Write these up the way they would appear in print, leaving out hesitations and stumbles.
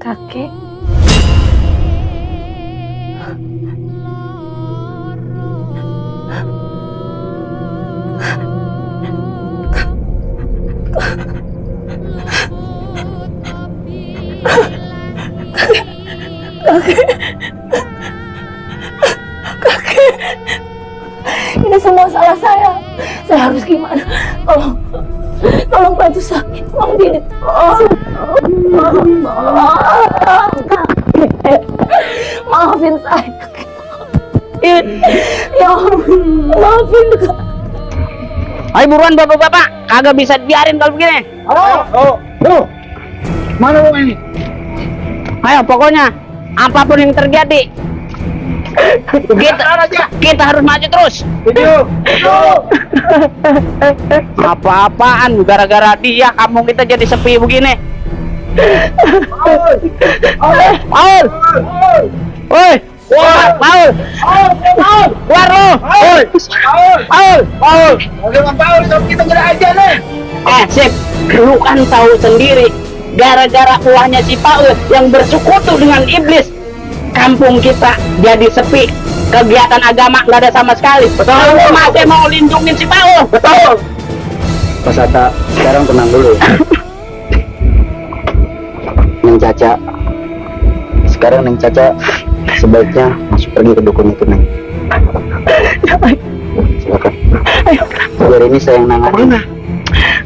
Kakek. Ini semua salah saya. Saya harus gimana? Tolong, tolong bantu saya. Tolong Dini. Maafin saya. Ya Allah, maafin Kak. Ayo buruan bapak-bapak, kagak bisa biarin kalau begini. Mana lu ini? Ayo pokoknya apapun yang terjadi kita harus maju terus. Apa-apaan gara-gara dia kampung kita jadi sepi begini. Paul, woi, Paul, keluar lo, Paul. Bagaimana Paul? Kita gerak aja nih. Sip, lu kan tahu sendiri gara-gara uahnya si Paul yang bersekutu dengan iblis, kampung kita jadi sepi, kegiatan agama nggak ada sama sekali. Betul. Masih mau lindungin si Paul. Betul. Mas Atta, sekarang tenang dulu. Neng Caca, sekarang Neng Caca sebaiknya masuk pergi ke dukun itu, Neng. Silakan. Ayo, Biar ini saya yang nangani.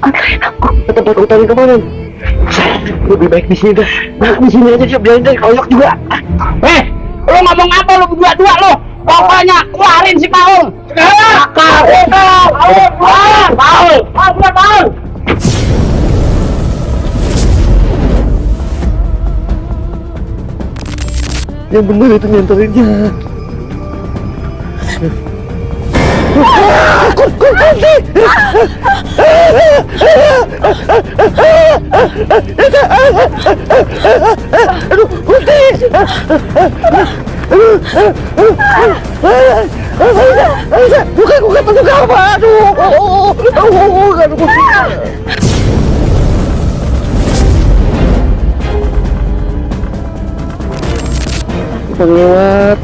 anterin aku. Ke tempat utama kemana? Lebih baik di sini dah. Nah, di sini aja siap jalan deh. Koyok juga. Lu ngomong apa lu berdua-dua lu? Pokoknya keluarin si Paul. Paul. Yang bener itu nyanterinnya. Aduh, Kunti! Bukan bentuk apa? Aduh, Kunti! Kita lewat.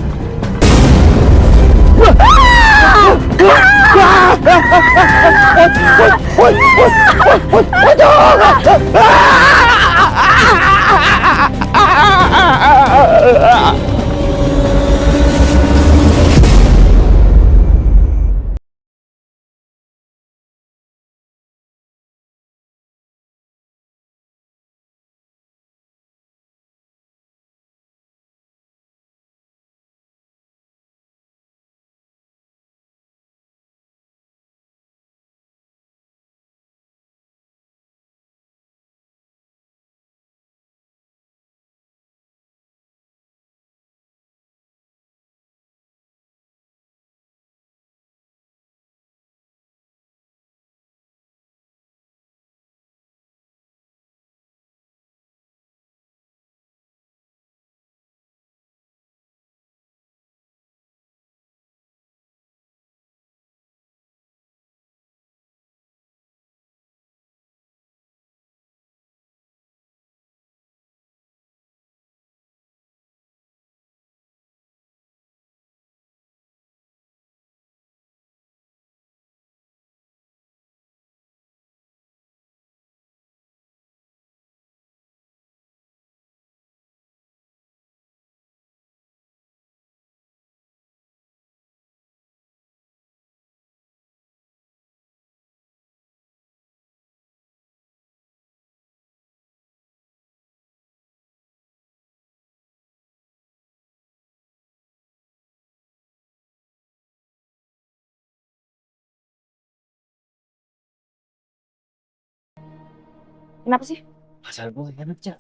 Kenapa sih? Asal gue enak, Cak.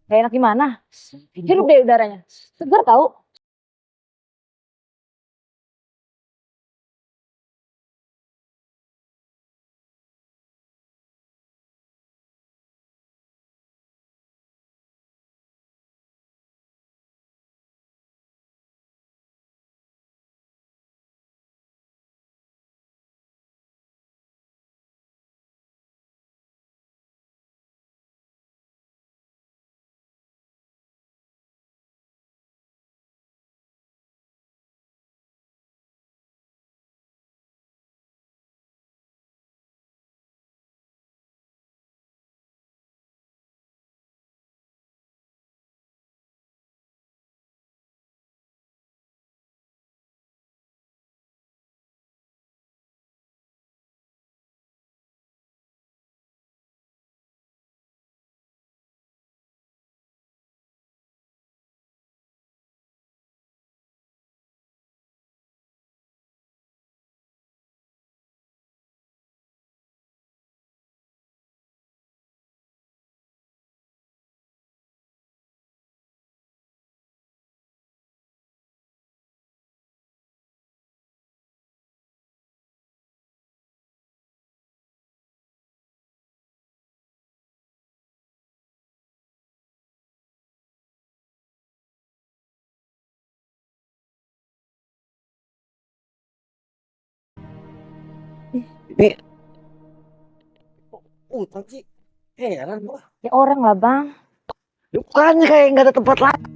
Gak enak gimana? Hirup deh udaranya. Segar tahu. Nih, utang sih. Heran gua. Ya orang lah bang. Bukannya kayak nggak ada tempat lain.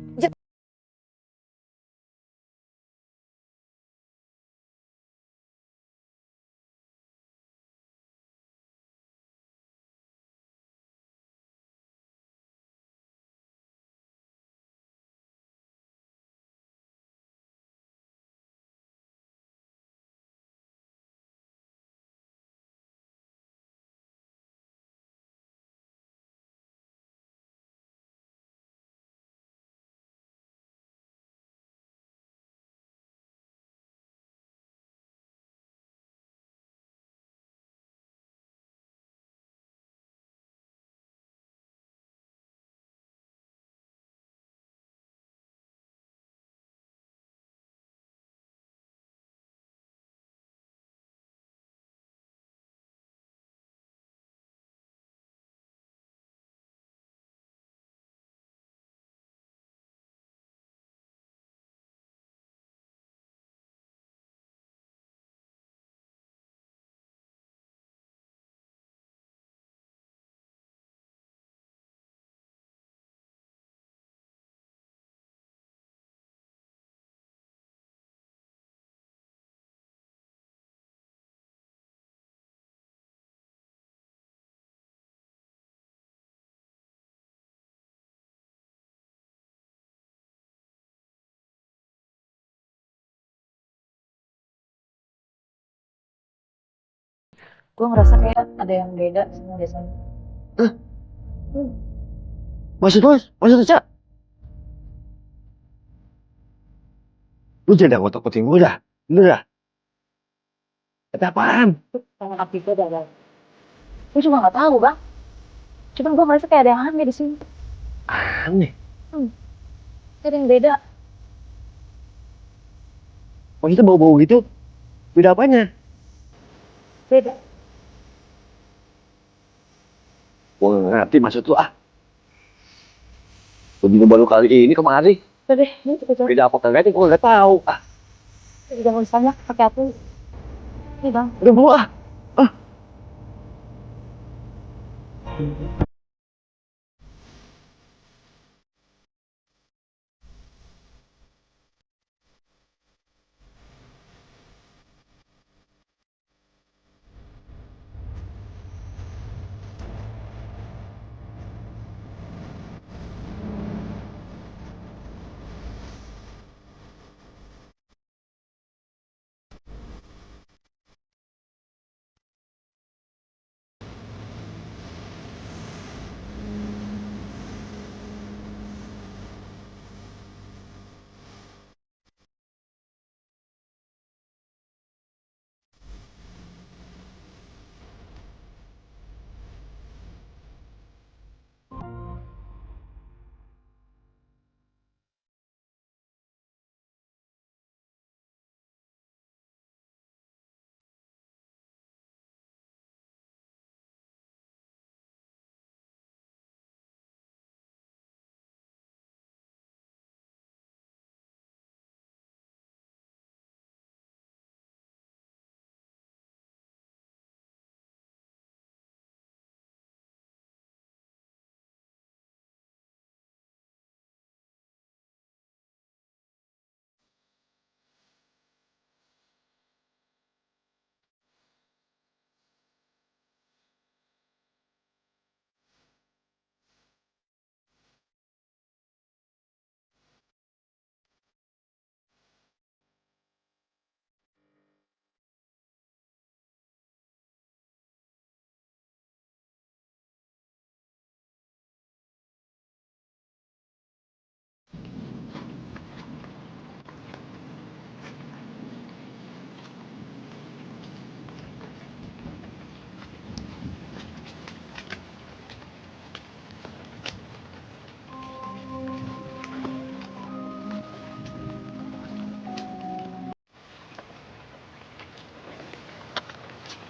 Gue ngerasa kayak ada yang beda sama biasanya. Maksud Cak, lu jangan ngotot-ngotin gue dah. Bener dah. Kata apaan? Sama kaki gue dah bang. Gue juga nggak tahu bang. Cuman gue ngerasa kayak ada yang aneh di sini. Aneh. Ada yang beda. Maksudnya bau-bau gitu. Beda apanya? Beda. Gue nggak ngerti maksud lu ah. Begini baru kali ini kemari. Udah deh, ini kita coba. Beda apa kagak gue nggak tahu. Ah, Jangan usahanya pakai aku. Ini bang. udah mau ah. Ah.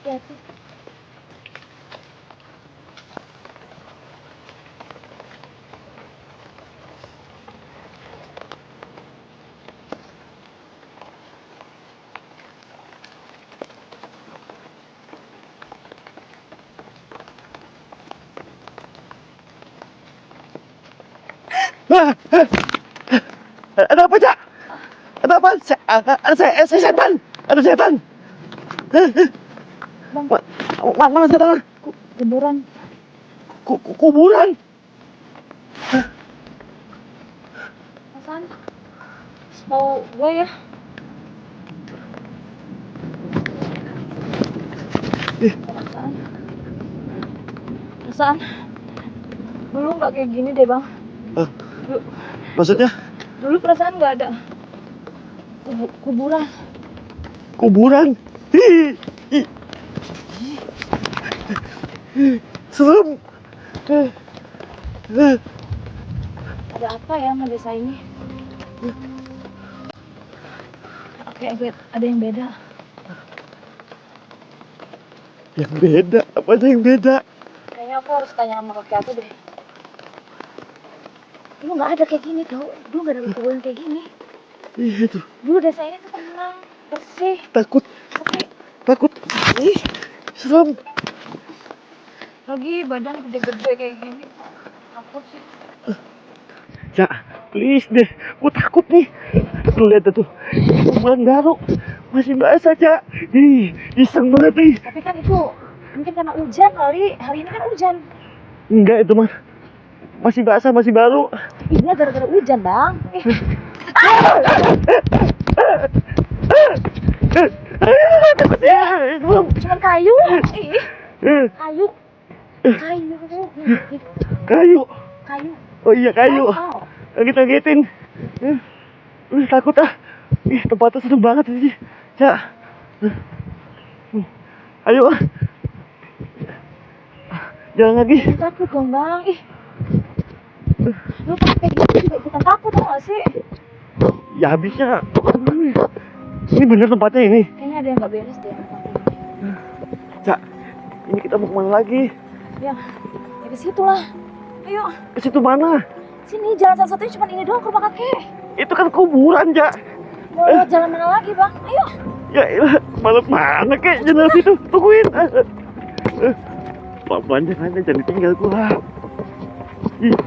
Ya, Ada apa, Cak? Ada apa? Ada setan. Ada setan. Bang, Mana setan? kuburan. Kuburan. Hasan, mau gue ya? Hasan, Hasan, dulu nggak kayak gini deh bang. Maksudnya? Dulu perasaan nggak ada kuburan. Kuburan. Serem. Ada apa ya sama desa ini? Kayak ada yang beda. Yang beda? Apa aja yang beda? Kayaknya aku harus tanya sama kakek aku deh. Dulu nggak ada kayak gini tau. Dulu nggak ada kuburan kayak gini. Iya tuh. Dulu desa ini tuh tenang, bersih. Takut. Tapi Takut. Ih, serem. lagi badan gede-gede kayak gini. Takut sih. Cak, please deh. Gue takut nih. Lu lihat tuh. Kuburan baru. Masih basah, Cak. Ih, iseng banget nih. Tapi kan itu mungkin karena hujan kali. Hari ini kan hujan. Enggak, itu mah. Masih basah, masih baru. Iya gara-gara hujan bang. Takut ya. Cuman kayu. Kayu. Kayu. Kayu. Kayu. Oh iya, kayu. Oh. Ngagetin. Takut ah. Ih, tempatnya serem banget sih. Cak. Ayo. Jangan lagi. Takut dong bang. Ih. Lu kayak gitu juga ikutan takut tau gak sih? Ya habisnya. Ini bener tempatnya ini. Kayaknya ada yang gak beres deh tempat ini. Cak, ini kita mau kemana lagi? Ya ke situ lah. Ayo. Ke situ mana? Sini jalan satu-satunya cuma ini doang ke rumah kakek. Itu kan kuburan, Cak. Mau lewat jalan mana lagi bang? Ayo. Ya elah, malam mana kek jalan situ? Tungguin. Pelan-pelan jangan ditinggal gua. Ih.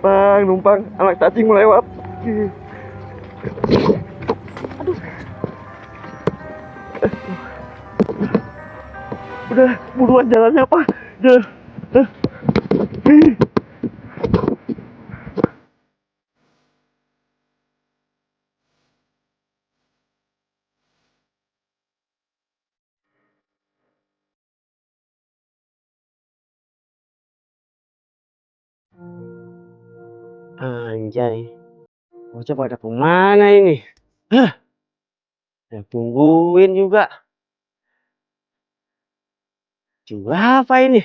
Bang, numpang anak cacing melewat. Ih. Aduh. Udah, buruan jalannya apa? Jalan. Ih. Anjay. Bocah pada kemana ini? Hah? Ya tungguin juga. Juga apa ini?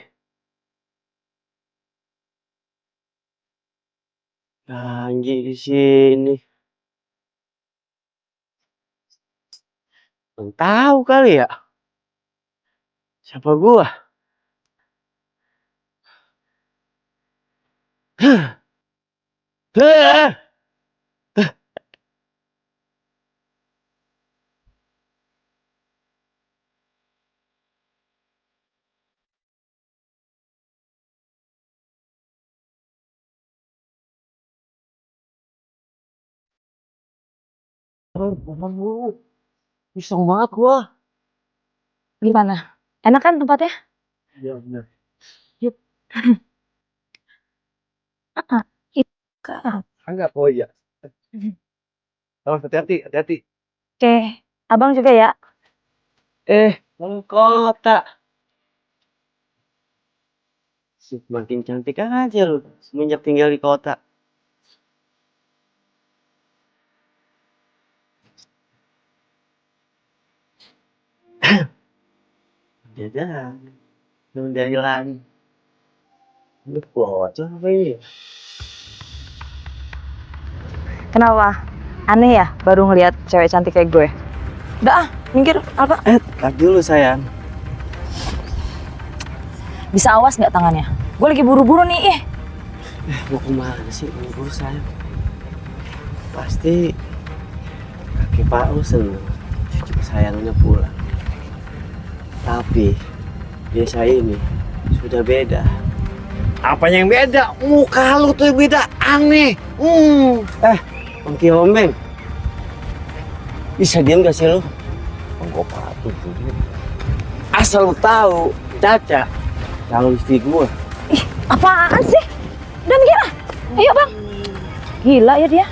Anjing di sini. Belum tahu kali ya. Siapa gua? Hah? Hah? Bangun dulu. Iseng banget gua. Gimana? Enak kan tempatnya? Iya benar. Yuk. Kak. Enggak, oh iya. Awas, hati-hati, hati-hati. Oke, abang juga ya. Mau kota. Semakin cantik aja lu semenjak tinggal di kota. Jajan. Belum dari lagi. Lu bocor apa ini? Kenapa? Aneh ya baru ngeliat cewek cantik kayak gue. Udah ah, minggir apa? Tak dulu sayang. Bisa awas nggak tangannya? Gue lagi buru-buru nih. Mau kemana sih buru sayang? Pasti kakek Pak lu seneng cucu kesayangannya pulang. Tapi desa ini sudah beda. Apanya yang beda? Muka lu tuh yang beda, aneh. Om Kiombeng, bisa diam gak sih lu? Gue patuh tuh. Asal lu tahu, Caca calon istri gua. Apaan sih? Udah minggir lah. Ayo bang. Gila ya dia.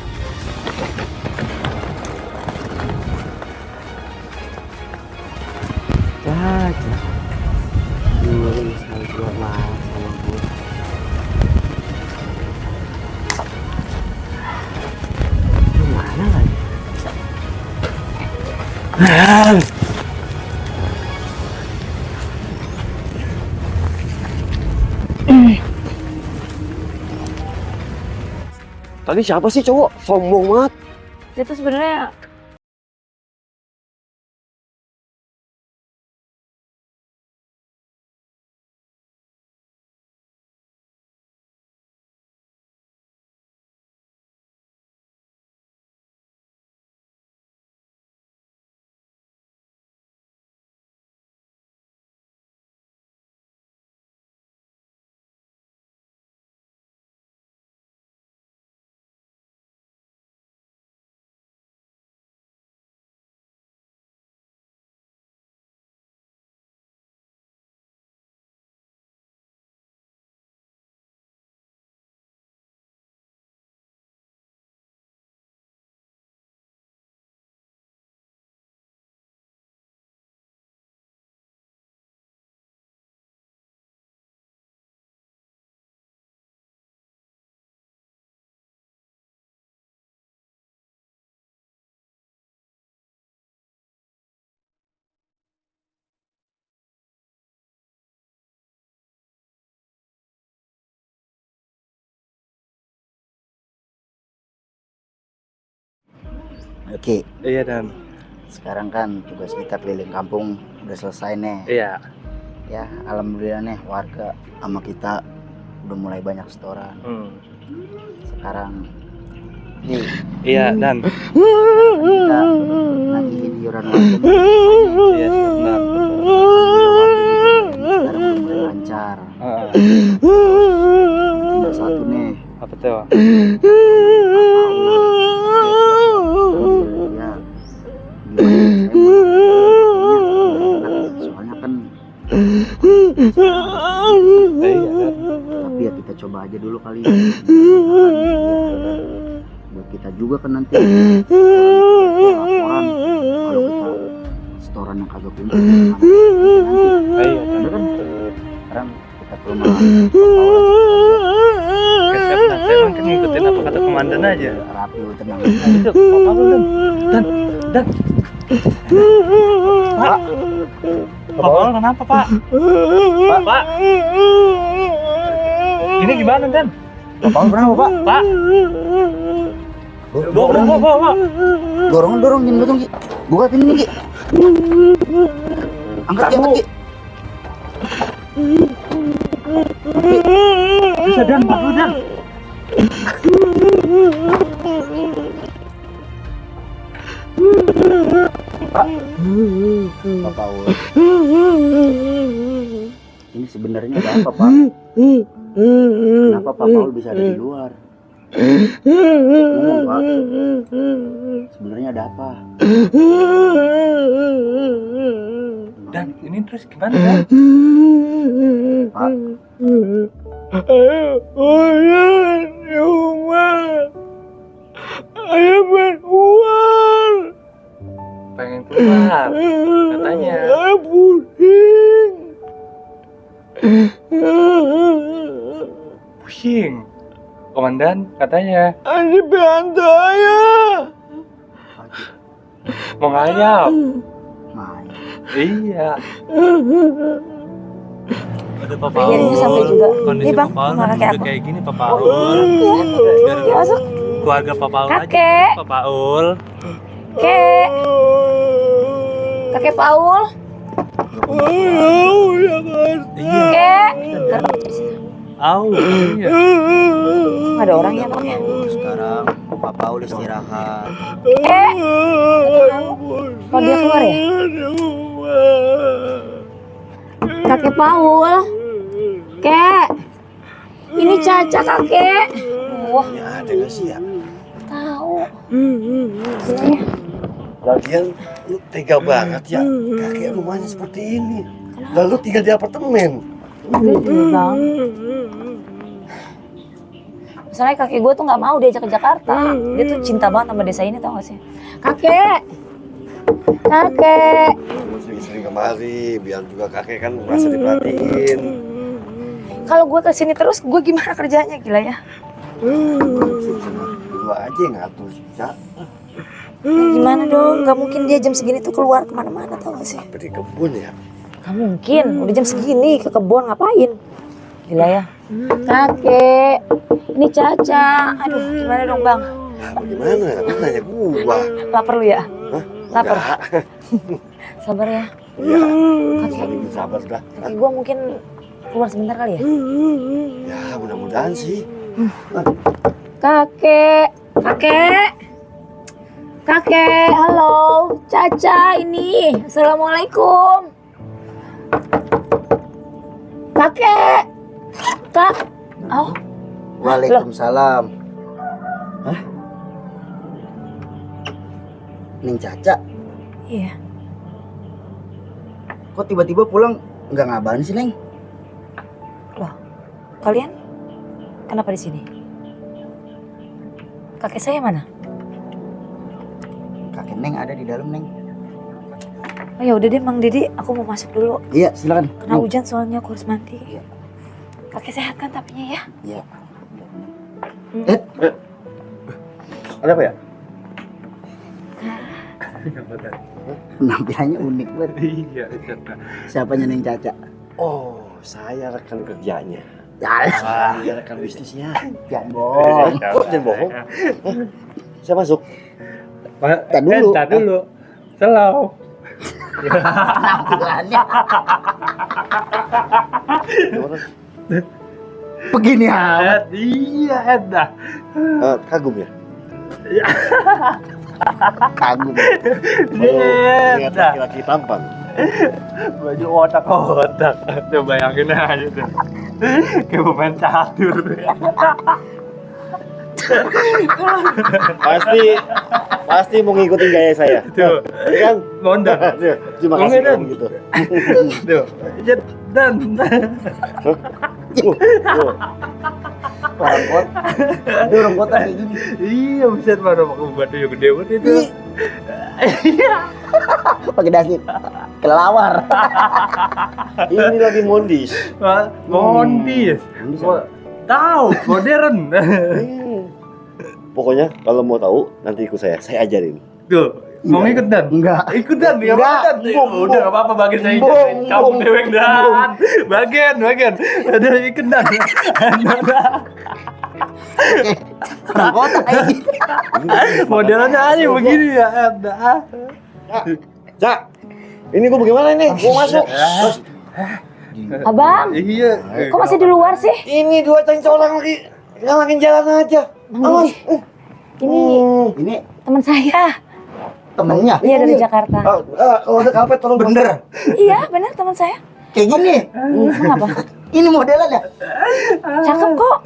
Caca, lu bisa jual mahal sama gua. Lu mana lagi? Tadi siapa sih cowok? Sombong banget. Dia tuh sebenarnya Oke, Iya Dan. sekarang kan tugas kita keliling kampung udah selesai nih. Iya. Ya, alhamdulillah nih warga sama kita udah mulai banyak setoran. Sekarang nih Iya Dan. kita nagihin iuran warga. Iya benar. Sekarang udah mulai lancar. Tinggal satu nih. Apa tuh? Ya, gimana? Soalnya kan Iya. tapi ya kita coba aja dulu kali ya. Buat kita juga kan nanti laporan kalau kita setoran yang kagak kumpul nanti. Iya. Udah kan? Sekarang kita ke rumah Saya emang kan ngikutin apa kata komandan aja. rapi, lu tenang. Itu apa lu Dan? Pak. Bapak kenapa Pak? Pak. Ini gimana Dan? Bapak lu kenapa Pak? Pak. Bawa. Dorong, gini betul Ki. Buka pintu Ki. Angkat Ki. Bisa Dan, Pak lu Dan. Pak Paul. Ini sebenarnya ada apa Pak? Kenapa Pak Paul bisa ada di luar? Ngomong Pak. Sebenarnya ada apa? Dan ini terus gimana Dan? Pak. Pengen keluar katanya. Pusing. Komandan katanya mau ngayap. Main. Iya. Ada Pak akhirnya sampai juga. Kondisi Nih, Bang, Pak Paul sama kan kakek udah aku. kayak gini Pak Paul. Ya masuk. Keluarga Pak Paul aja Kakek. Pak Paul. Kakek Paul. Kek. Iya. Ada orangnya Bang ya. Sekarang Pak Paul istirahat. Kek. Kalau dia keluar ya? Kakek Paul. Kek. Ini Caca kakek. Wah, Ya ada nggak sih ya? tahu. Sini. Lagian lu tega banget ya. Kakek rumahnya seperti ini. Lalu tinggal di apartemen. Bang. Misalnya kakek gue tuh nggak mau diajak ke Jakarta. Dia tuh cinta banget sama desa ini, tau gak sih? Kakek, kakek. Lu sering-sering kemari, biar juga kakek kan merasa diperhatiin. Kalau gue kesini terus, gue gimana kerjanya, gila ya? Lu aja yang ngatur sih, Cak. Ya, gimana dong? Gak mungkin dia jam segini tuh keluar kemana-mana, tau gak sih? Apa di kebun ya? Gak mungkin, udah jam segini ke kebun ngapain? Gila ya? Kakek, ini Caca. Aduh, gimana dong bang? Nah, bagaimana? Kan nanya gua. Lapar lu ya? Hah? Lapar? Enggak. Sabar ya. Iya. Kakek, Saling sabar dah. kakek gue mungkin keluar sebentar kali ya? Ya, mudah-mudahan sih. Kakek, kakek, kakek, halo, Caca ini, assalamualaikum, kakek, kak, oh, Waalaikumsalam. Hah? Neng Caca, iya, kok tiba-tiba pulang nggak ngabarin sih Neng? loh, kalian kenapa di sini? Kakek saya mana? Kakek Neng ada di dalam Neng. Oh ya udah deh, Mang Didi, aku mau masuk dulu. Iya silakan. Karena hujan soalnya aku harus mandi. Iya. Kakek sehat kan tapinya ya? Iya. Ada apa ya? Penampilannya unik banget. Iya. Siapanya Neng Caca? Oh, saya rekan kerjanya. Ya, Saya rekan bisnisnya. jangan bohong. Kok jangan bohong? Hah? Saya masuk. Tar dulu. Tar dulu. Slow. Penampilannya. Begini amat. Iya, dah. Kagum ya? Kagum. Lihat laki-laki tampan. Baju otak-otak. Tuh bayangin aja tuh. Kayak pemain catur. Pasti mau ngikutin gaya saya. Tuh. Iya kan? Mondar. Terima kasih kalau begitu. Tuh. Dan. Tuh. Orang kota. Ada orang kota kayak gini. Iya, buset mana mau batu yang gede banget itu. Pakai dasi kelawar. Ini lagi mondis. Mondis. Mondis Tahu, modern. Pokoknya kalau mau tahu nanti ikut saya ajarin. Tuh, mau ikut dan? Enggak. Ikutan ya, Enggak. Udah enggak apa-apa bagian saya Bong, cabut bong, dewek dan. Bagian. Ada ikut dan. Orang kota kayak gini. Modelannya aja begini ya. Cak, ini gua bagaimana ini? Gua masuk. Abang, Iya. kok masih di luar sih? Ini dua orang lagi ngalangin jalan aja. Awas. Ini Ini teman saya. temennya. Iya dari Jakarta. Kalau ada karpet tolong Bener. Iya benar teman saya. Kayak gini. Emang apa? Ini modelannya. Cakep kok.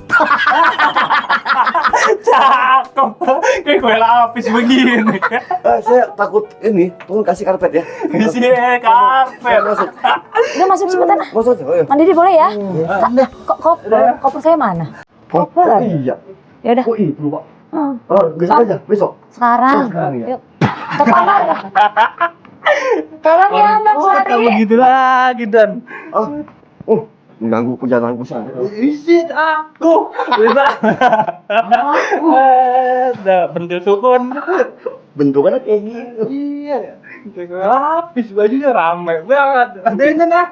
Cakep. Kayak kue lapis begini. Saya takut ini, tolong kasih karpet ya. Isi karpet. Masuk. Udah masuk cepetan ah. Masuk. Oh, iya. Mandi boleh ya? Koper saya mana? Koper. Iya. Ya udah. Oh, itu, Pak. Besok aja, besok. Sekarang. Sekarang ya? Yuk. Ke kamar. Tolong ya Bang Kamu Sari. gitu lagi dan. Mengganggu perjalananku sih. Isi aku. Ada bentuk sukun. Bentukannya kayak gitu. Iya. Kayak lapis bajunya rame banget. Ada ini nah.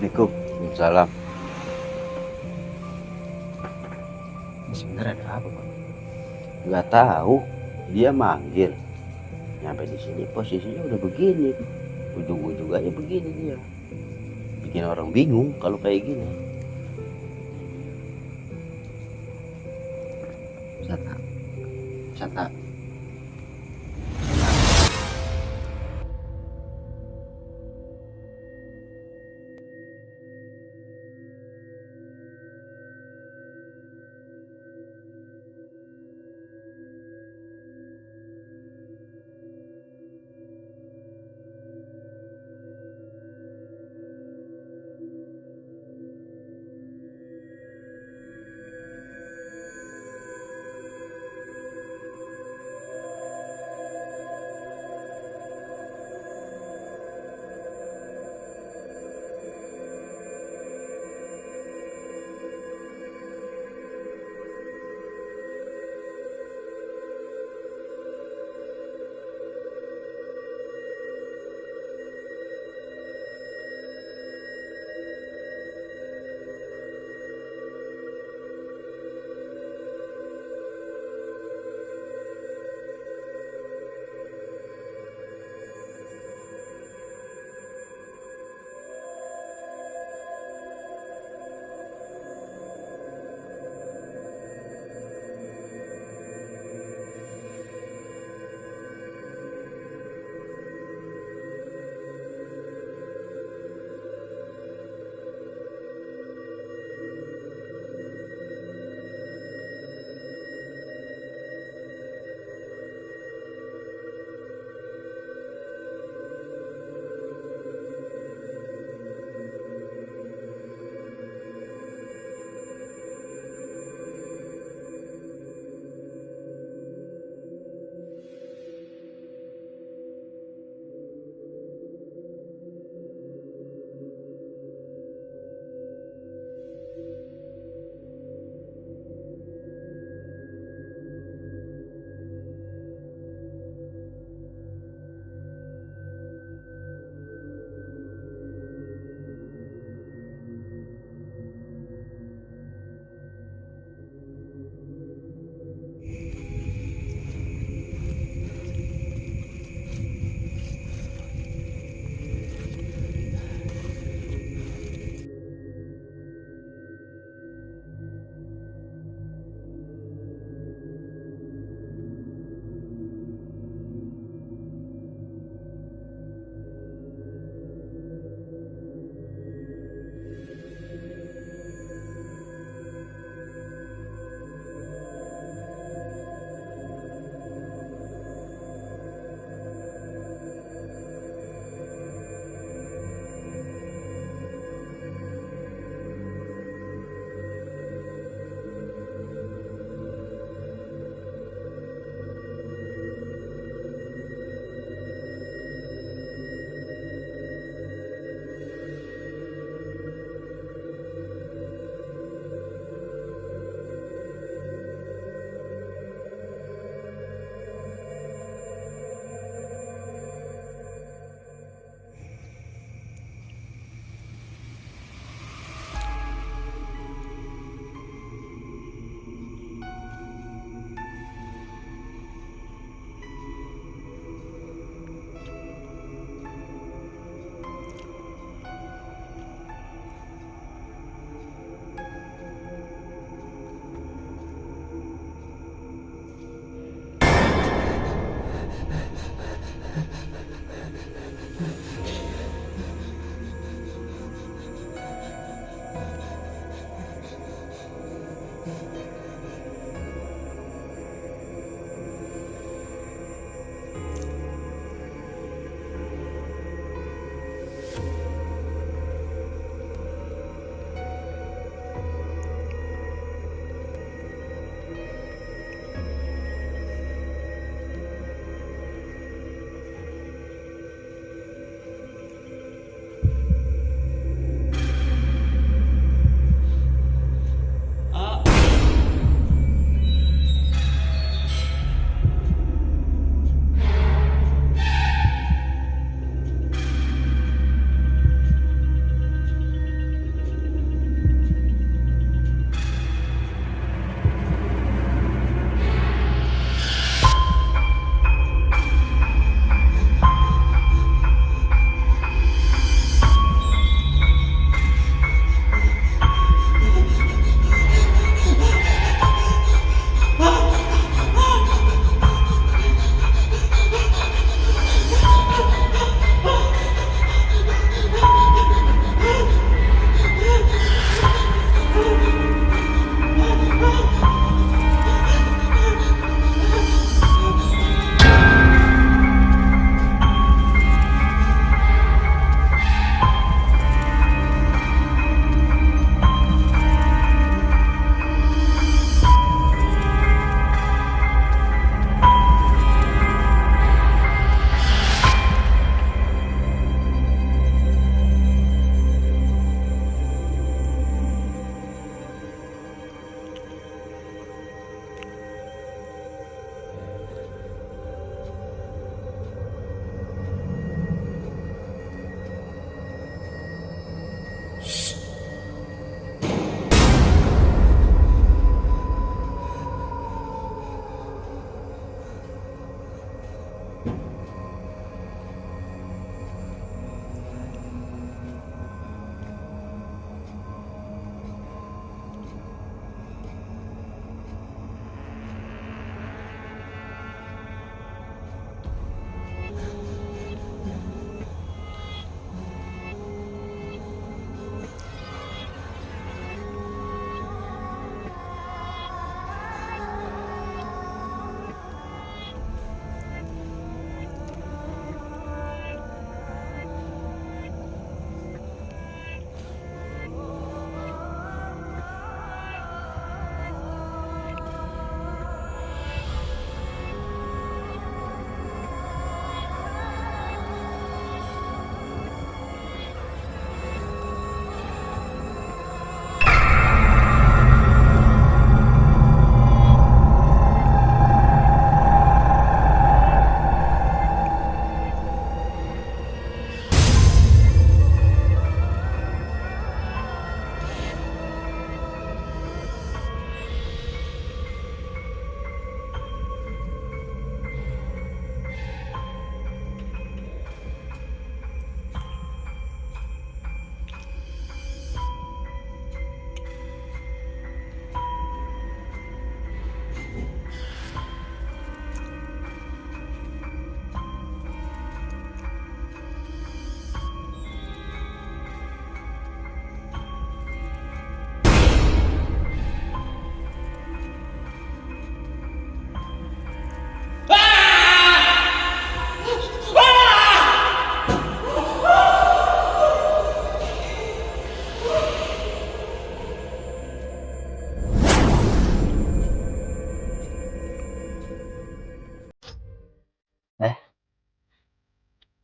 Assalamualaikum. Salam. Sebenarnya ada apa, Bang? Nggak tahu. Dia manggil. Nyampe di sini posisinya udah begini. Ujung-ujung aja begini dia. Bikin orang bingung kalau kayak gini. Sata. Sata.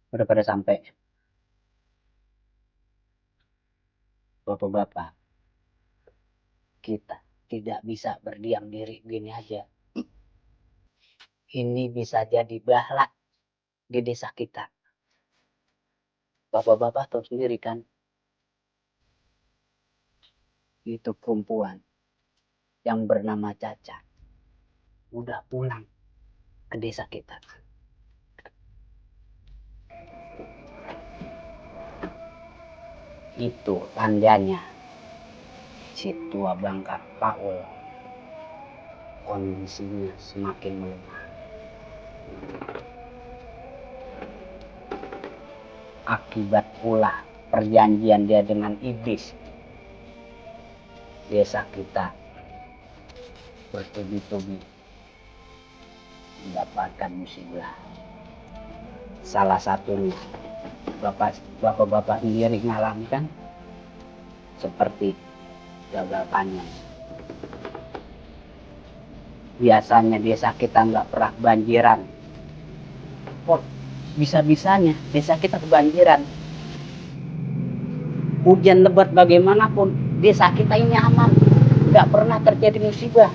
Udah pada sampai. Bapak-bapak, kita tidak bisa berdiam diri gini aja. Ini bisa jadi bala di desa kita. Bapak-bapak tahu sendiri kan, itu perempuan yang bernama Caca udah pulang ke desa kita. Itu tandanya si tua bangka Paul kondisinya semakin melemah. Akibat pula perjanjian dia dengan iblis, desa kita bertubi-tubi mendapatkan musibah. Salah satunya bapak-bapak sendiri ngalami kan, seperti gagal panen. Biasanya desa kita nggak pernah banjiran. Kok bisa-bisanya desa kita kebanjiran? Hujan lebat bagaimanapun, desa kita ini aman. Nggak pernah terjadi musibah.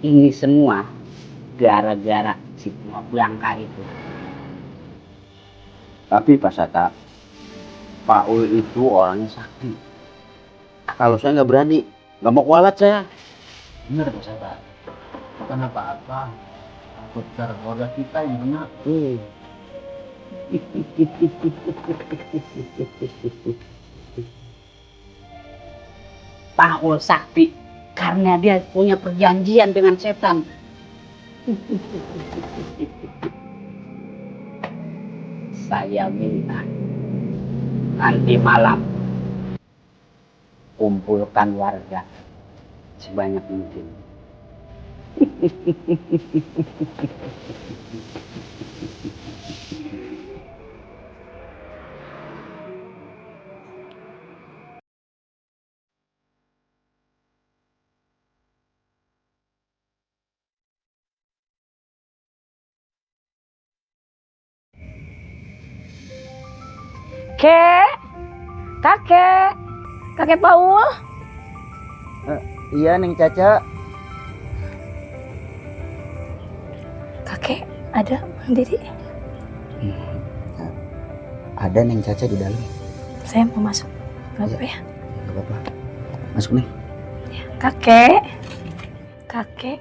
Ini semua gara-gara si tua Bangka itu. Tapi Pak Sata, Pak Ul itu orangnya sakti. Kalau saya nggak berani, nggak mau kualat saya. Bener Pak Sata. Bukan apa-apa. Takut keluarga kita yang kena. Pak Ul sakti karena dia punya perjanjian dengan setan. Saya minta nanti malam kumpulkan warga sebanyak mungkin. Kakek Paul. Iya Neng Caca. Kakek, ada Bang Didi? Ada Neng Caca di dalam. Saya mau masuk. Gak apa-apa ya? Gak apa-apa. Masuk Neng. Kakek. Kakek.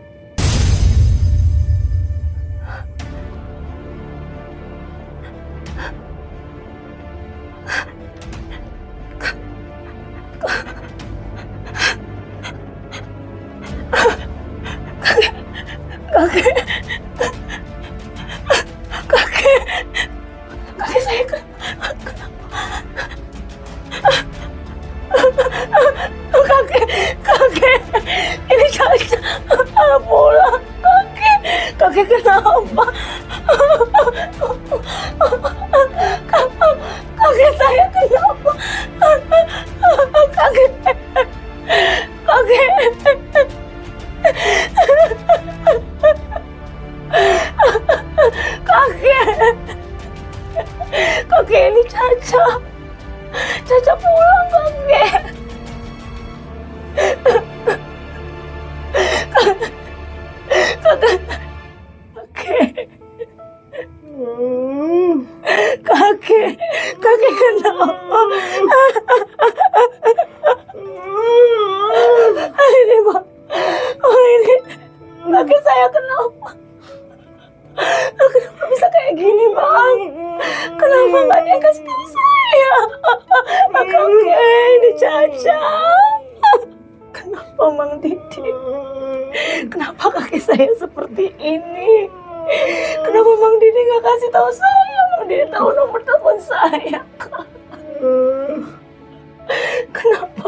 Kakek saya kakek, ini Caca pulang. Kakek kenapa? Kakek saya kenapa? Kakek. Kakek ini Caca pulang kakek. Kakek kenapa? Ini Bang, ini kakek saya kenapa? Kenapa bisa kayak gini Bang? Kenapa nggak dia kasih tahu saya? Kakek ini Caca. Kenapa Bang Didi? Kenapa kakek saya seperti ini? Kenapa Bang Didi nggak kasih tahu saya? Bang Didi tahu nomor telepon saya. Kenapa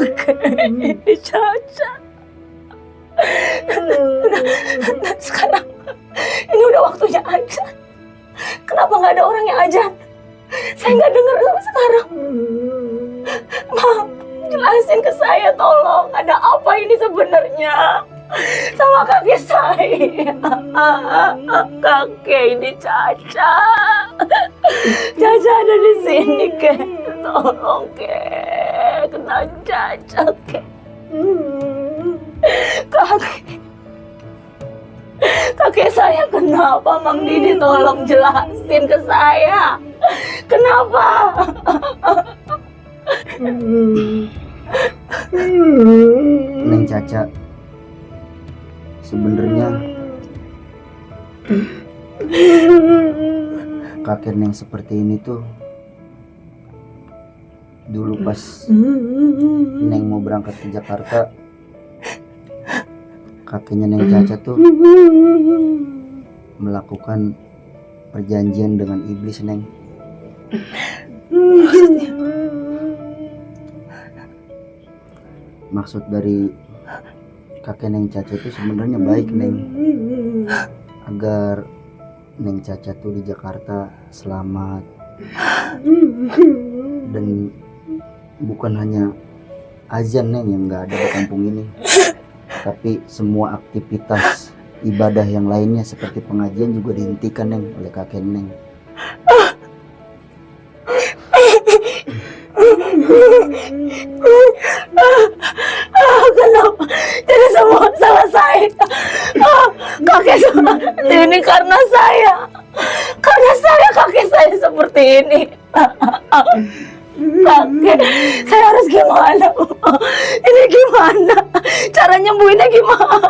kakek ini Caca? Sekarang ini udah waktunya ajan. Kenapa nggak ada orang yang ajan? Saya nggak dengar sampai sekarang. Maaf, jelasin ke saya tolong. Ada apa ini sebenarnya? sama kakek saya. Kakek ini Caca. Caca ada di sini, Kek. Tolong, Kek. Kenal Caca, Kek. Kakek saya kenapa, Mang Didi? Tolong jelasin ke saya. Kenapa? Neng Caca, sebenarnya kakek Neng seperti ini tuh dulu pas Neng mau berangkat ke Jakarta, kakeknya Neng Caca tuh melakukan perjanjian dengan iblis, Neng. Maksud dari kakek Neng Caca itu sebenarnya baik, Neng, agar Neng Caca tuh di Jakarta selamat, dan bukan hanya azan, Neng, yang nggak ada di kampung ini, tapi semua aktivitas ibadah yang lainnya seperti pengajian juga dihentikan, Neng, oleh kakek Neng. Kenapa? Jadi semua salah saya. Kakek ini karena saya. Karena kakek saya seperti ini. Kakek, saya harus gimana? Ini gimana? Cara nyembuhinnya gimana?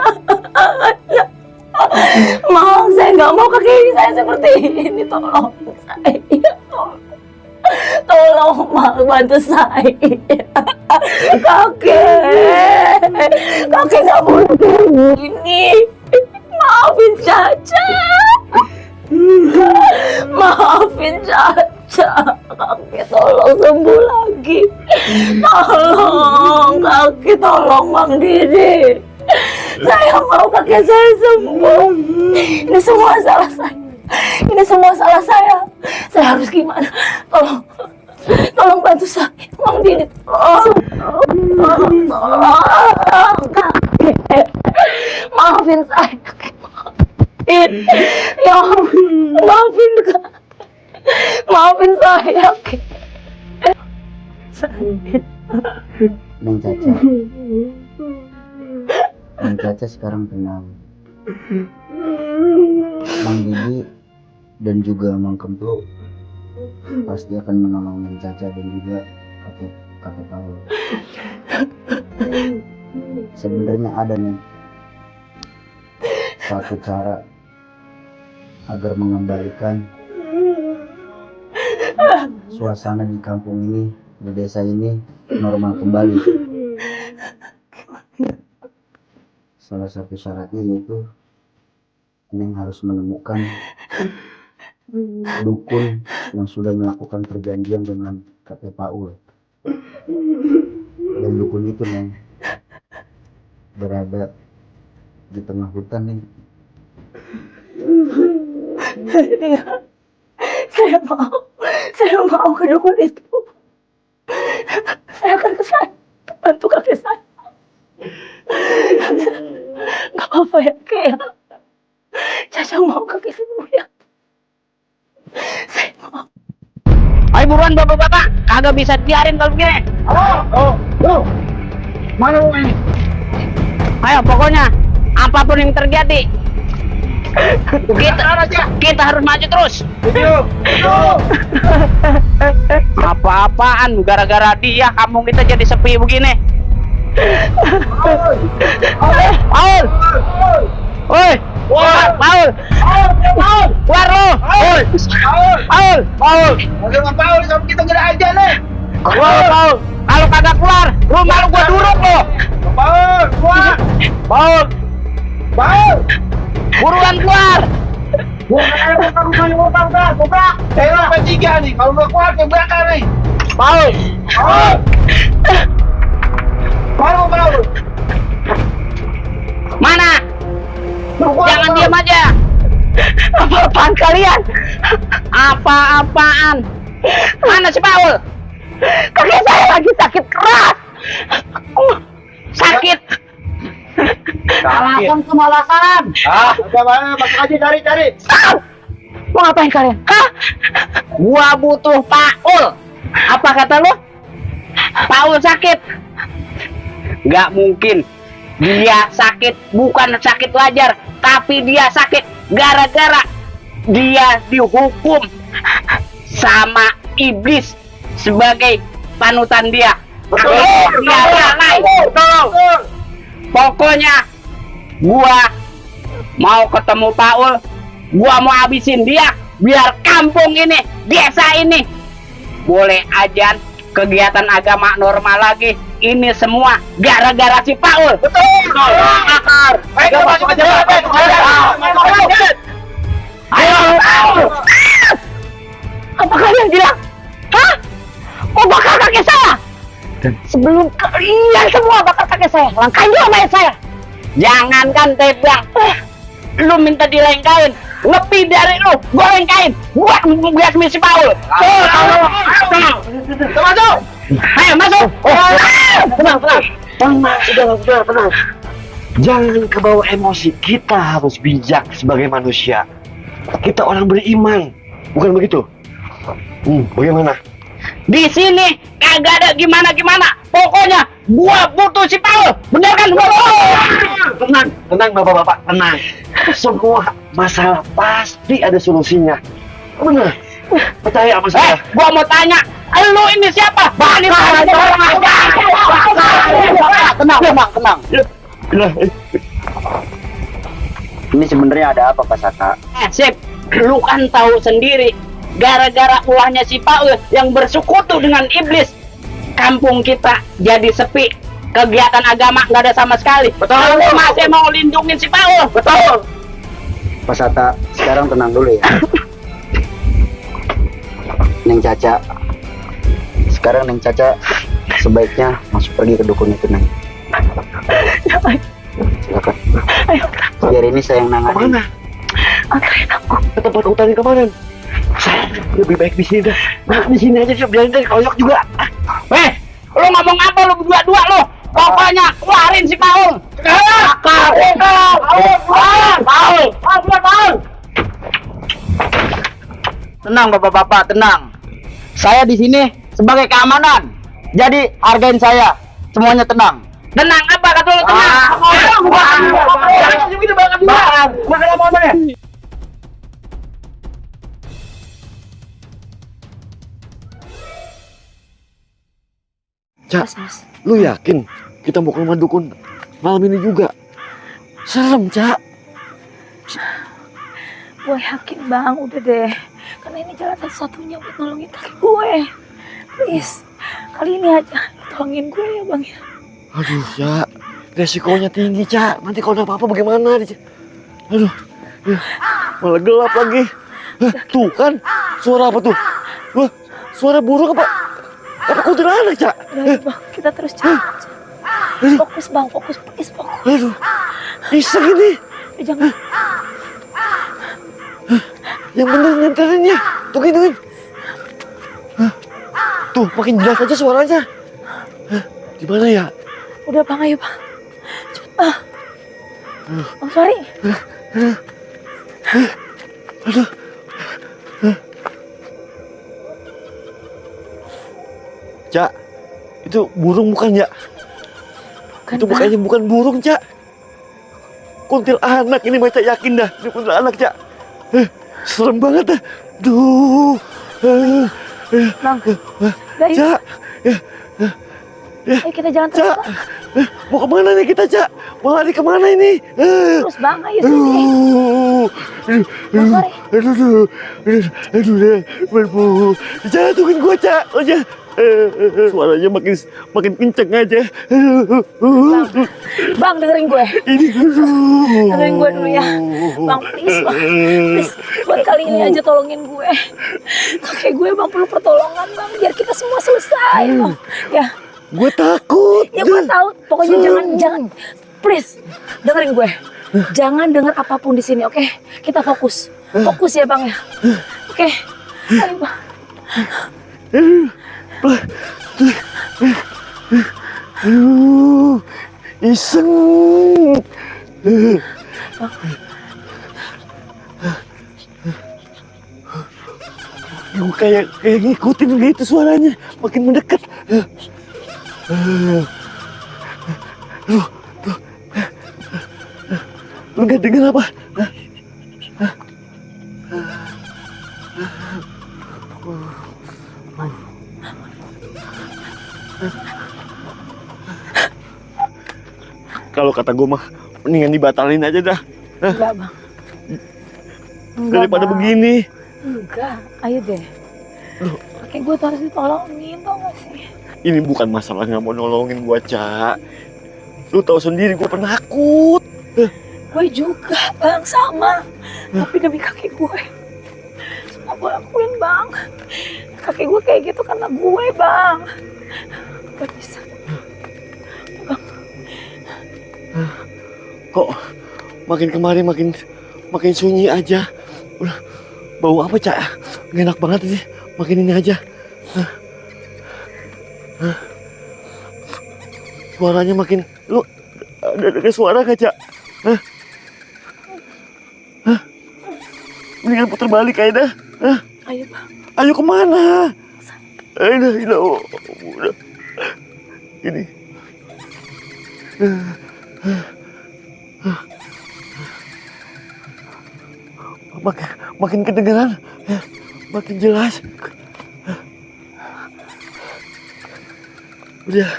Mau, saya nggak mau kakek saya seperti ini. Tolong saya. Tolong, Mak, bantu saya. Kakek nggak boleh kayak gini. Maafin Caca. Maafin Caca. Kakek tolong sembuh lagi. Tolong, kakek tolong Mang Didi. Saya mau kakek saya sembuh. Ini semua salah saya. Ini semua salah saya. Saya harus gimana? Tolong bantu saya, Mang Didi. Tolong, kakek. Maafin saya, kakek. Maafin. Ya ampun, maafin, kakek. Maafin saya, kakek. Neng Caca, Neng Caca sekarang tenang. Mang Didi dan juga Mang Kempo pasti akan menolong Neng Caca dan juga kakek Paul. Sebenarnya ada nih satu cara agar mengembalikan suasana di kampung ini, di desa ini normal kembali. Salah satu syaratnya yaitu Neng harus menemukan dukun yang sudah melakukan perjanjian dengan kakek Paul. Dan dukun itu, Neng, berada di tengah hutan, Neng. Saya mau ke dukun itu. Saya akan ke sana bantu kakek saya. Gak apa-apa ya, Kek. Caca mau kakek sembuh ya. Saya mau. Ayo buruan bapak-bapak, kagak bisa biarin kalau begini. Mana lu ini? Ayo pokoknya apapun yang terjadi kita harus maju terus. Apa-apaan gara-gara dia kampung kita jadi sepi begini. Paul! Oi! Paul! Keluar lo! Paul! Paul, sama kita gak ada aja nih. Paul! Kalau kagak keluar, rumah lu gua duruk lo! Paul, keluar. Paul! Buruan keluar! Saya sampai 3 nih, kalau nggak keluar saya bakar nih. Paul! Paul. Mana? Jangan diam aja! Apa-apaan kalian? Apa-apaan? Mana si Paul? Kakek saya lagi sakit keras. Sakit? Salah alasan semua alasan. Ada mana? Masuk aja cari. Mau ngapain kalian? Hah? Gua butuh Paul. Apa kata lu? Paul sakit. Nggak mungkin. Dia sakit bukan sakit wajar, tapi dia sakit gara-gara dia dihukum sama iblis sebagai panutan dia. Betul. Dia lalai. Pokoknya gua mau ketemu Paul, gua mau habisin dia biar kampung ini, desa ini boleh ajan kegiatan agama normal lagi. Ini semua gara-gara si Paul. Betul. Akar. Ayo masuk aja. Ayo. Apa kalian bilang? Hah? Mau bakar kaki saya? Sebelum kalian semua bakar kaki saya, langkahin dulu mayat saya. Jangankan tebang, lu minta dilengkain, lebih dari lu gua lengkain buat si Paul. Masuk. Ayo masuk. Tenang. Sudah, tenang. Jangan kebawa emosi. Kita harus bijak sebagai manusia. Kita orang beriman, bukan begitu? Bagaimana? Di sini kagak ada gimana. Pokoknya gua butuh si Paul. Bener kan? Tenang bapak-bapak, tenang. Semua masalah pasti ada solusinya. Benar. Percaya sama saya. Gua mau tanya, lu ini siapa? Tenang. Ini sebenarnya ada apa Pak Sata? Sip, lu kan tahu sendiri, gara-gara ulahnya si Paul yang bersekutu dengan iblis, kampung kita jadi sepi, kegiatan agama nggak ada sama sekali. Betul. Lu masih mau lindungin si Paul? Betul. Pak Sata, sekarang tenang dulu ya. Neng Caca. Sekarang Neng Caca sebaiknya masuk pergi ke dukun itu, Neng. Silakan. Biar ini saya yang nangani. Kemana? Anterin aku. Ke tempat utama kemarin. Saya lebih baik di sini dah. Nah, di sini aja biarin deh koyok juga. Lu ngomong apa lu berdua-dua lu? Pokoknya keluarin si Paul. Paul. Tenang Bapak-bapak, tenang. Saya di sini sebagai keamanan. Jadi hargain saya. Semuanya tenang. Tenang apa kata lu tenang? Makan apa ya? Cak, lu yakin kita mau ke rumah dukun malam ini juga? Serem, Cak. Gue yakin bang, udah deh. Karena ini jalan satu-satunya buat nolongin kaki gue. Please, kali ini aja tolongin gue ya bang ya. Aduh, Cak. Resikonya tinggi, Cak. Nanti kalau ada apa-apa bagaimana? Aduh, malah gelap lagi. Tuh kan, suara apa tuh? Wah, suara burung apa? Apa kuntilanak, Cak? Udah bang, kita terus cari aja. Fokus bang, fokus, please fokus. Aduh, iseng ini. Jangan. Yang bener nyenterinnya. Tungguin. Tuh, makin jelas aja suaranya. Di mana ya? Udah bang, ayo bang. Cepet bang. Oh sorry. Aduh. Cak, itu burung bukan ya? Bukan Itu bang. bukan burung, Cak. Kuntilanak ini Cak, yakin dah. Ini kuntilanak, Cak. Serem banget dah. Duh. Bang, udah yuk. Cak, Ayo kita jalan terus Cak. bang. Mau kemana nih kita, Cak? Mau lari kemana ini? Terus bang, ayo sini. Oh, sorry. Aduh, jatuhin gua, Cak. Suaranya makin kenceng aja. Bang dengerin gue. Ini Dengerin gue dulu ya. Bang please bang. Please. Buat kali ini aja tolongin gue. Kakek gue bang perlu pertolongan bang. Biar kita semua selesai bang. Ya. Gue takut. Ya gue tahu. Pokoknya jangan. Please. Dengerin gue. Jangan denger apapun di sini, oke? Kita fokus. Fokus ya bang ya. Oke. Ayo bang. Aduh, iseng. Gue kayak ngikutin gitu suaranya, makin mendekat. Lu gak dengar apa? Kalau kata gue mah, mendingan dibatalin aja dah. Enggak, Bang. Enggak, Daripada Bang. begini. Enggak, ayo deh. Kakek gue tuh harus ditolongin, tau gak sih? Ini bukan masalah nggak mau nolongin gua, Cak. Lu tahu sendiri gua penakut. Gue juga, Bang, sama. Tapi demi kakek gue. Semua gue lakuin, Bang. Kakek gue kayak gitu karena gue, Bang. Gak bisa. Kok makin kemari makin sunyi aja. Udah, bau apa, Cak? Nggak enak banget sih. Makin ini aja. Suaranya makin... Lu ada suara gak, Cak? Mendingan putar balik aja dah. Ayo, Bang. Ayo kemana? Ayo, udah. Ini. Makin kedengeran, makin jelas. Udah.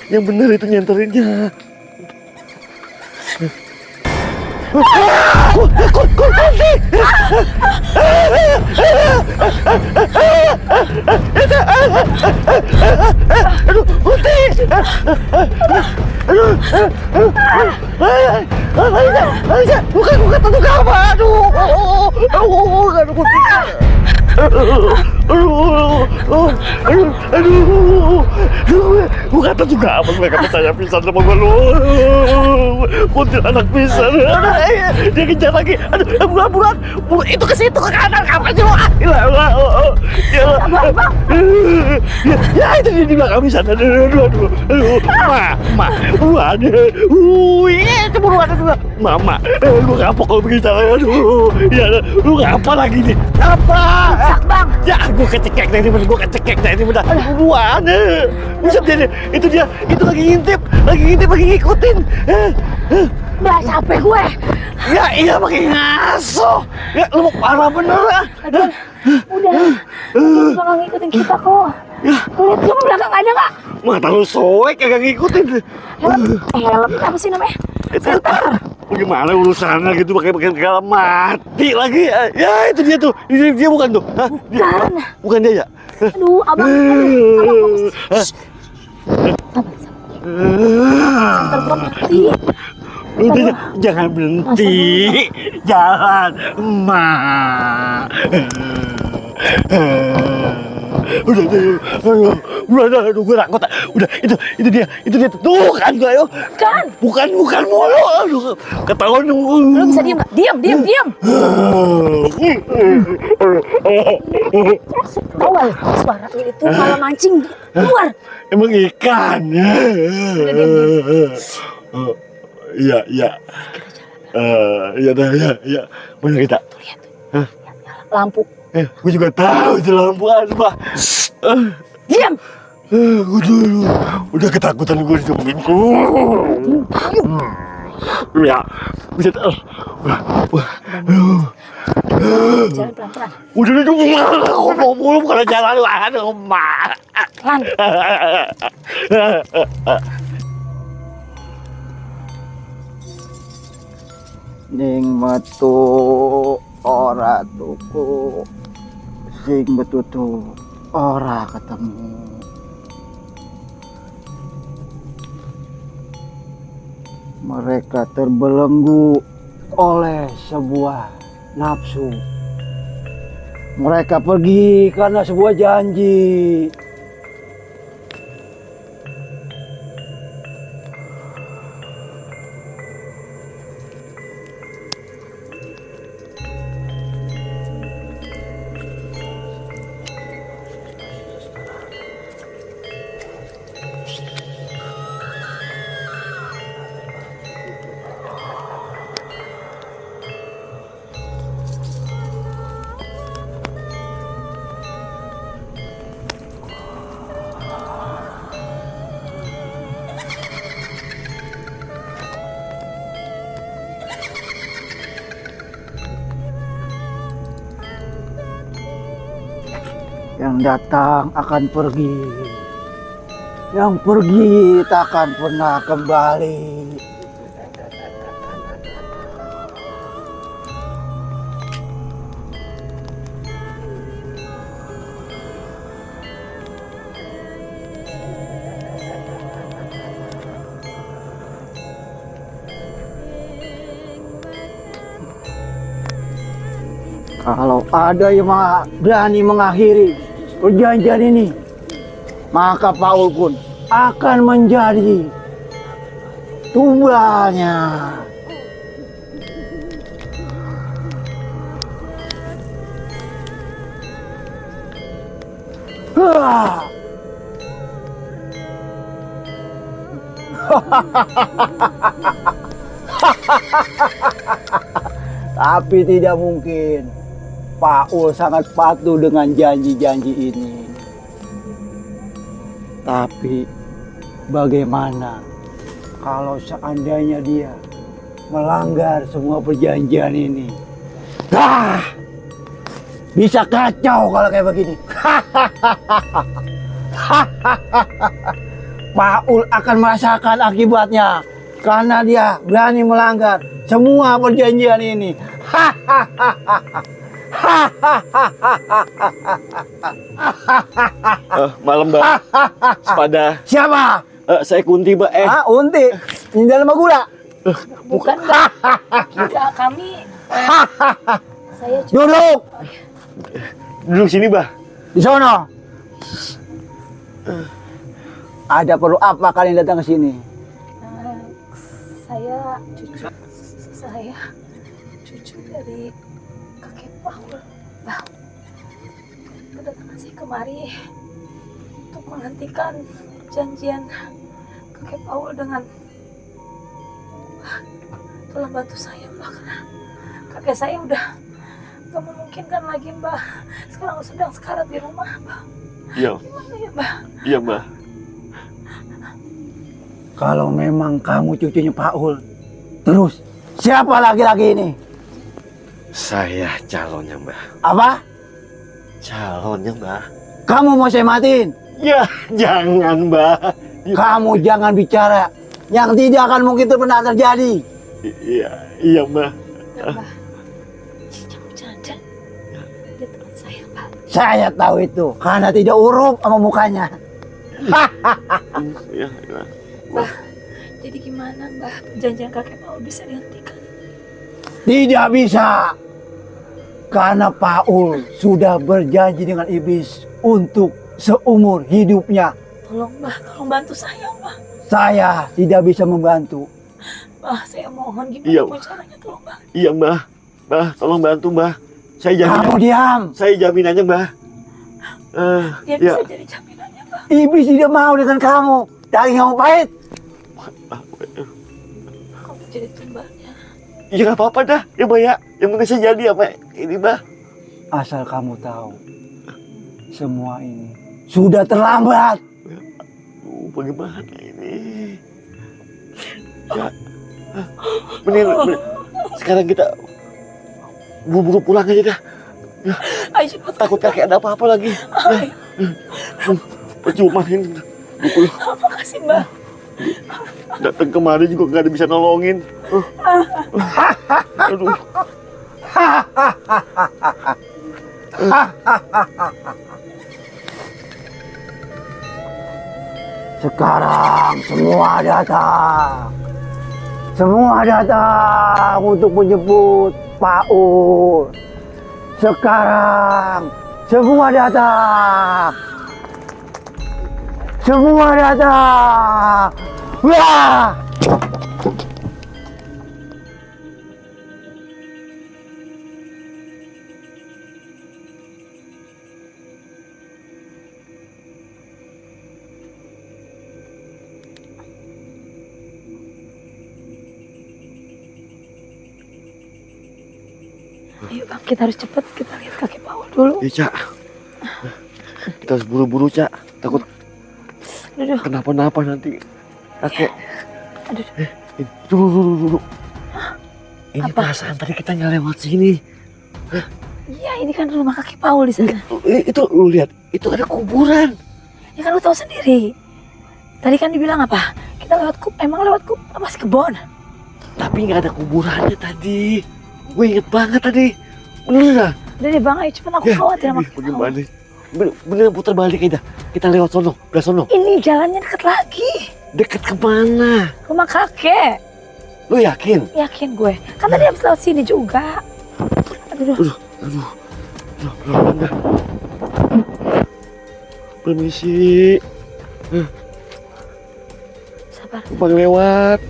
Yang benar itu nyenterinnya. Kunti! Aduh, Kunti! Aduh, bukan tentu apa? Aduh, Kunti! Gue kata juga apa mereka percaya pisan sama gue lu. Kuntil anak pisan. Dia kejar lagi. Aduh, bulan itu ke situ ke kanan kapan sih lu? Ya itu dia di belakang pisan. Aduh. Buruan. Itu buruan itu. Mama, lu kapok kalau begitu. Aduh, ya lu ngapa lagi nih? Apa? Rusak, Bang. Ya, gue kecekek dari bener. Buruan. Buset dia, itu lagi ngintip, lagi ngikutin. Bah, capek gue. Ya, iya makin ngaso. Ya, lu mau parah bener lah. Aduh, udah. Dia juga gak ngikutin kita kok. Lihat coba belakang ada gak? Mata lu soek kagak ngikutin. Helm apa sih namanya? Center. Bagaimana urusannya gitu pakai helm mati lagi. Ya, itu dia tuh. Dia bukan tuh. Hah? Bukan. Bukan dia ya? Aduh, abang fokus. Center gua mati. Udah, jangan berhenti. Jalan, emak. Udah, gue takut. Udah, itu dia tuh kan gue ayo. Bukan mulu. Aduh, ketahuan. Lu bisa diem gak? Diam. Awal suaranya itu malah mancing keluar. Emang ikan. Iya. Iya. Mana kita? Lihat. Lampu. Gue juga tahu itu lampu apa. Diam. Udah ketakutan gue ditungguin. Ya, bisa. Jalan pelan-pelan. Udah ngomong mulu bukan jalan lu aduh, Mak. Pelan. Ning metu ora tuku, sing betutu ora ketemu. Mereka terbelenggu oleh sebuah nafsu. Mereka pergi karena sebuah janji. Yang datang akan pergi, yang pergi takkan pernah kembali. Kalau ada yang berani mengakhiri perjanjian ini, maka Paul pun akan menjadi tumbalnya. Tapi tidak mungkin. Paul sangat patuh dengan janji-janji ini. Tapi bagaimana kalau seandainya dia melanggar semua perjanjian ini? Bisa kacau kalau kayak begini. Paul akan merasakan akibatnya karena dia berani melanggar semua perjanjian ini. Malam, Mbak. Sepada. Siapa? Saya Kunti, Mbak. Unti. Ini dalam gula. Bukan, Mbak. Enggak, kami... saya cuma... Duduk. Duduk sini, Mbak. Di sono. Ada perlu apa kalian datang ke sini? Saya cucu dari kakek Paul. Bah, kedatangan saya kemari untuk menghentikan perjanjian kakek Paul dengan tolong bantu saya, Mbak, karena kakek saya udah gak memungkinkan lagi, Mbak. Sekarang sedang sekarat di rumah, Mbak. Iya. Gimana ya, Mbak? Iya, Mbak. Kalau memang kamu cucunya Paul, terus siapa laki-laki ini? Saya calonnya, Mbak. Apa? Calonnya, Mbak. Kamu mau saya matiin? Ya, jangan, Mbak. Kamu jangan bicara yang tidak akan mungkin pernah terjadi. Iya, Mbak. Mbak, jangan bercanda. Dia teman saya, Mbak. Saya tahu itu karena tidak urup sama mukanya. Iya. Mbak, jadi gimana, Mbak? Perjanjian kakek Paul bisa dihentikan? Tidak bisa. Karena Paul sudah berjanji dengan iblis untuk seumur hidupnya. Tolong, Mbak, tolong bantu saya, Mbak. Saya tidak bisa membantu. Mbak, saya mohon gimana Iya. pun caranya, tolong, Mbak. Iya, Mbak. Mbak, tolong bantu, Mbak. Saya jamin. Kamu diam. Saya jaminannya, Mbak. Dia bisa jadi jaminannya, Mbak. Iblis tidak mau dengan kamu. Daging kamu pahit. Kamu jadi tumbalnya. Ya nggak apa-apa dah, ya Mbak ya. Yang penting saya jadi apa ini, Mbak. Asal kamu tahu, semua ini sudah terlambat. Bagaimana ini? Ya, mending sekarang kita buru-buru pulang aja dah. Ya, Ayo, cepat. takut kakek ada apa-apa lagi. Percuma ini. Makasih, Mbak. Datang kemari juga nggak ada bisa nolongin. Aduh. Sekarang semua datang. Semua datang untuk menjemput Paul. Sekarang semua datang. Semua datang. Wah! Ayo, Bang, kita harus cepat. Kita lihat kakek Paul dulu. Ya, Cak. Kita harus buru-buru, Cak. Takut Aduh, kenapa-napa nanti kakek. aduh. Dulu. Ini Apa? perasaan tadi kita nggak lewat sini. Iya, ini kan rumah kakek Paul di sana. Itu lu lihat, itu ada kuburan. Ya kan lu tahu sendiri. Tadi kan dibilang apa? Kita lewat masih kebon. Tapi nggak ada kuburannya tadi. Gue inget banget tadi. Bener dah. Udah deh bang, ayo cepet aku khawatir sama kakek Paul. Bagaimana? Bener putar balik aja. Kita lewat sono, belah sono. Ini jalannya deket lagi. Deket kemana? Rumah kakek. Lu yakin? Yakin gue. Kan tadi habis lewat sini juga. Aduh. Permisi. Sabar. Numpang lewat.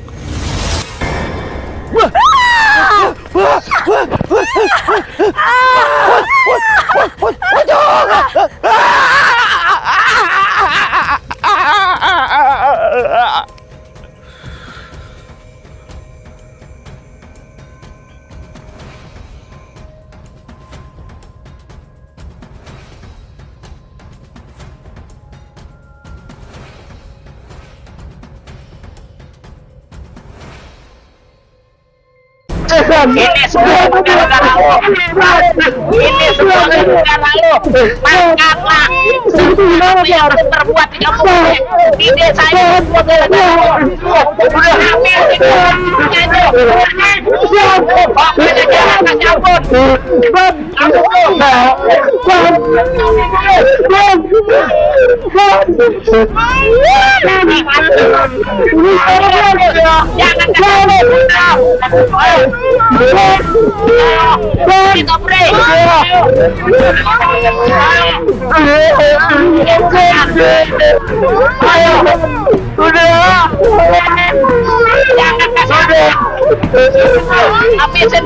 Ini semua gara-gara lo. Ini semua gara-gara lo. Makanya sesuatu yang terbuat di kampung ini, ide saya semua gara-gara lo. Udah hamil itu. Pokoknya jangan kasih ampun. Jangan kita pray. Jangan kasih. Habisin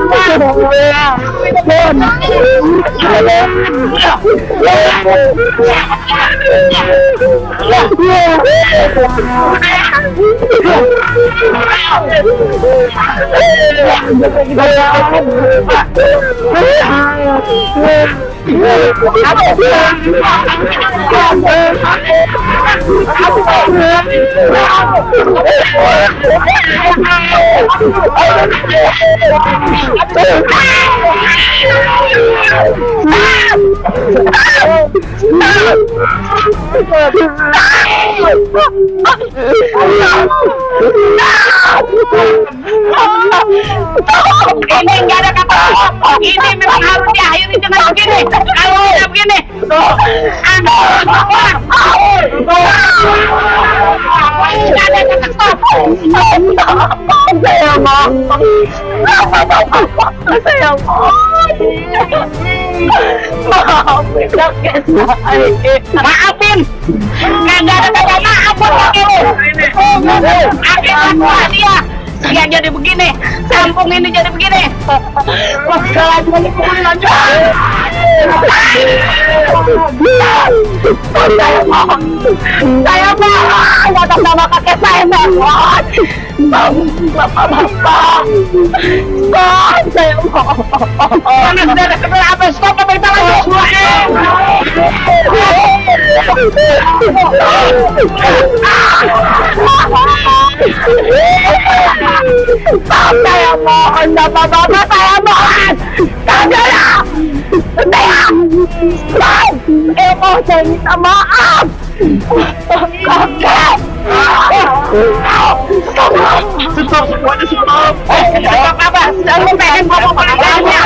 ini nggak ada kata ini memang harus diakhiri dengan begini. Kalau tidak begini, nggak ada kata stop. Saya mau. Maafin, nggak ada kata maaf buat kakek lu. Akibat dia. Dia jadi begini, kampung ini jadi begini. Saya mohon atas nama kakek saya mohon. Bapak, stop, saya mohon. Mana sudah ada kenal apa? Stop apa kita lanjut? Saya mohon, bapak-bapak, saya mohon. Tolonglah, saya mau saya minta maaf. Kakek. Stop semuanya, stop. Apa? Saya pengen ngomong padanya.